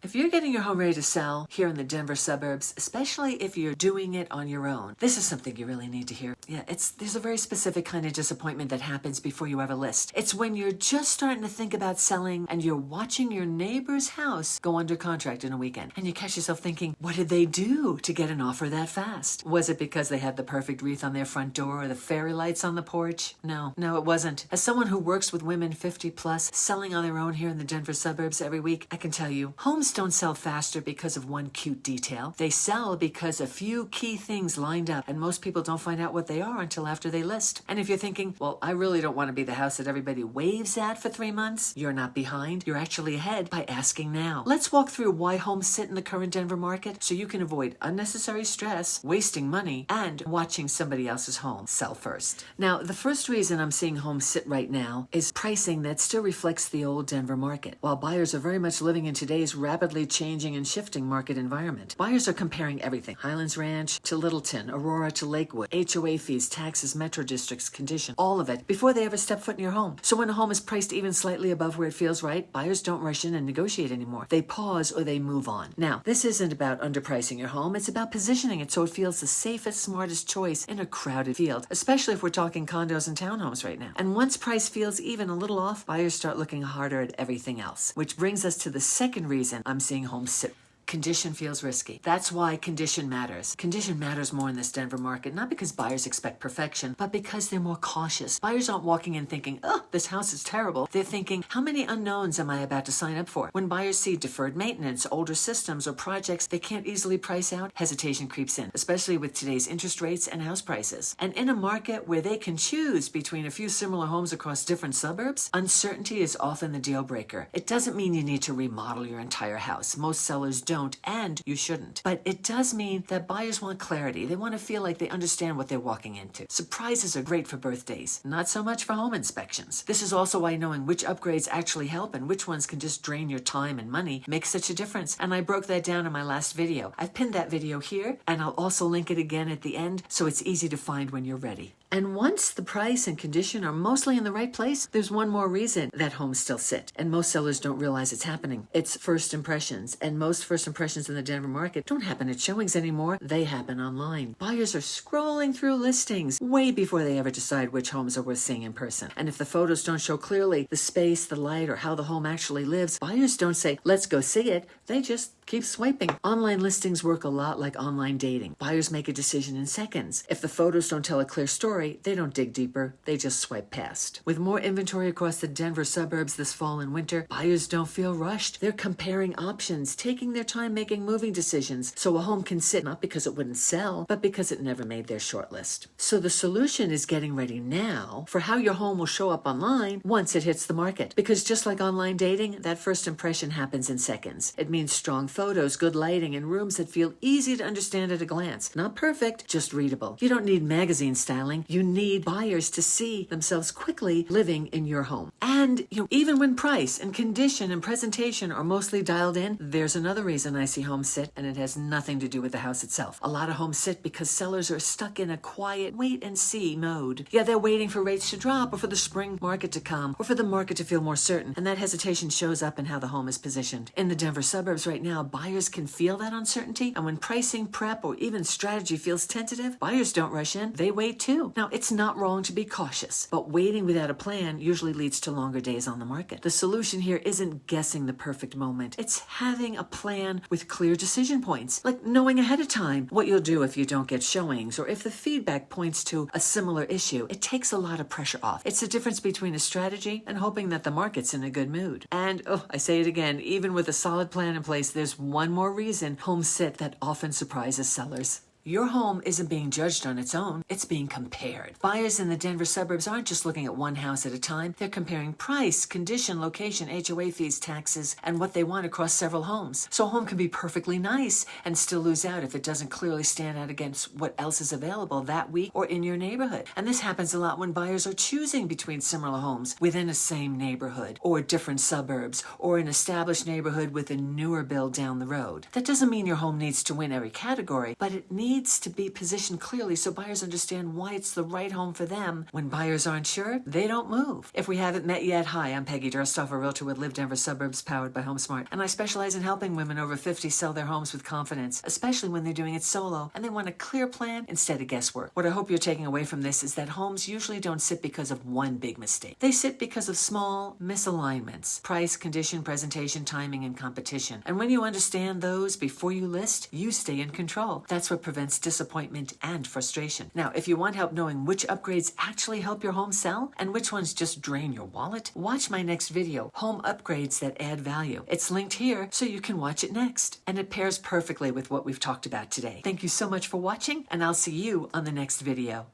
If you're getting your home ready to sell here in the Denver suburbs, especially if you're doing it on your own, this is something you really need to hear. Yeah, there's a very specific kind of disappointment that happens before you ever list. It's when you're just starting to think about selling and you're watching your neighbor's house go under contract in a weekend. And you catch yourself thinking, what did they do to get an offer that fast? Was it because they had the perfect wreath on their front door or the fairy lights on the porch? No, it wasn't. As someone who works with women 50 plus selling on their own here in the Denver suburbs every week, I can tell you, homes don't sell faster because of one cute detail. They sell because a few key things lined up, and most people don't find out what they are until after they list. And if you're thinking, well, I really don't want to be the house that everybody waves at for 3 months, you're not behind. You're actually ahead by asking now. Let's walk through why homes sit in the current Denver market so you can avoid unnecessary stress, wasting money, and watching somebody else's home sell first. Now, the first reason I'm seeing homes sit right now is pricing that still reflects the old Denver market. While buyers are very much living in today's rapidly changing and shifting market environment, buyers are comparing everything. Highlands Ranch to Littleton, Aurora to Lakewood, HOA fees, taxes, metro districts, condition, all of it, before they ever step foot in your home. So when a home is priced even slightly above where it feels right, buyers don't rush in and negotiate anymore. They pause or they move on. Now, this isn't about underpricing your home. It's about positioning it so it feels the safest, smartest choice in a crowded field, especially if we're talking condos and townhomes right now. And once price feels even a little off, buyers start looking harder at everything else, which brings us to the second reason I'm seeing homes sit. Condition feels risky. That's why condition matters. Condition matters more in this Denver market, not because buyers expect perfection, but because they're more cautious. Buyers aren't walking in thinking, oh, this house is terrible. They're thinking, how many unknowns am I about to sign up for? When buyers see deferred maintenance, older systems, or projects they can't easily price out, hesitation creeps in, especially with today's interest rates and house prices. And in a market where they can choose between a few similar homes across different suburbs, uncertainty is often the deal breaker. It doesn't mean you need to remodel your entire house. Most sellers don't, and you shouldn't. But it does mean that buyers want clarity. They want to feel like they understand what they're walking into. Surprises are great for birthdays, not so much for home inspections. This is also why knowing which upgrades actually help and which ones can just drain your time and money makes such a difference. And I broke that down in my last video. I've pinned that video here, and I'll also link it again at the end so it's easy to find when you're ready. And once the price and condition are mostly in the right place, there's one more reason that homes still sit. And most sellers don't realize it's happening. It's first impressions. And most first impressions in the Denver market don't happen at showings anymore. They happen online. Buyers are scrolling through listings way before they ever decide which homes are worth seeing in person. And if the photos don't show clearly the space, the light, or how the home actually lives, buyers don't say, let's go see it. They just keep swiping. Online listings work a lot like online dating. Buyers make a decision in seconds. If the photos don't tell a clear story, they don't dig deeper. They just swipe past. With more inventory across the Denver suburbs this fall and winter, buyers don't feel rushed. They're comparing options, taking their time making moving decisions, so a home can sit not because it wouldn't sell, but because it never made their shortlist. So the solution is getting ready now for how your home will show up online once it hits the market. Because just like online dating, that first impression happens in seconds. It means strong photos, good lighting, and rooms that feel easy to understand at a glance. Not perfect, just readable. You don't need magazine styling. You need buyers to see themselves quickly living in your home. And even when price and condition and presentation are mostly dialed in, there's another reason I see homes sit, and it has nothing to do with the house itself. A lot of homes sit because sellers are stuck in a quiet wait and see mode. Yeah, they're waiting for rates to drop, or for the spring market to come, or for the market to feel more certain. And that hesitation shows up in how the home is positioned. In the Denver suburbs right now, buyers can feel that uncertainty, and when pricing, prep, or even strategy feels tentative, buyers don't rush in. They wait too. Now, it's not wrong to be cautious, but waiting without a plan usually leads to longer days on the market. The solution here isn't guessing the perfect moment. It's having a plan with clear decision points, like knowing ahead of time what you'll do if you don't get showings, or if the feedback points to a similar issue. It takes a lot of pressure off. It's the difference between a strategy and hoping that the market's in a good mood. And, I say it again, even with a solid plan in place, there's one more reason homes sit that often surprises sellers. Your home isn't being judged on its own, it's being compared. Buyers in the Denver suburbs aren't just looking at one house at a time, they're comparing price, condition, location, HOA fees, taxes, and what they want across several homes. So a home can be perfectly nice and still lose out if it doesn't clearly stand out against what else is available that week or in your neighborhood. And this happens a lot when buyers are choosing between similar homes within a same neighborhood, or different suburbs, or an established neighborhood with a newer build down the road. That doesn't mean your home needs to win every category, but it needs needs to be positioned clearly so buyers understand why it's the right home for them. When buyers aren't sure, they don't move. If we haven't met yet, hi, I'm Peggy Durstoff, a realtor with Live Denver Suburbs, powered by HomeSmart, and I specialize in helping women over 50 sell their homes with confidence, especially when they're doing it solo and they want a clear plan instead of guesswork. What I hope you're taking away from this is that homes usually don't sit because of one big mistake. They sit because of small misalignments: price, condition, presentation, timing, and competition. And when you understand those before you list, you stay in control. That's what prevents disappointment and frustration. Now, if you want help knowing which upgrades actually help your home sell and which ones just drain your wallet, watch my next video, Home Upgrades That Add Value. It's linked here so you can watch it next. And it pairs perfectly with what we've talked about today. Thank you so much for watching, and I'll see you on the next video.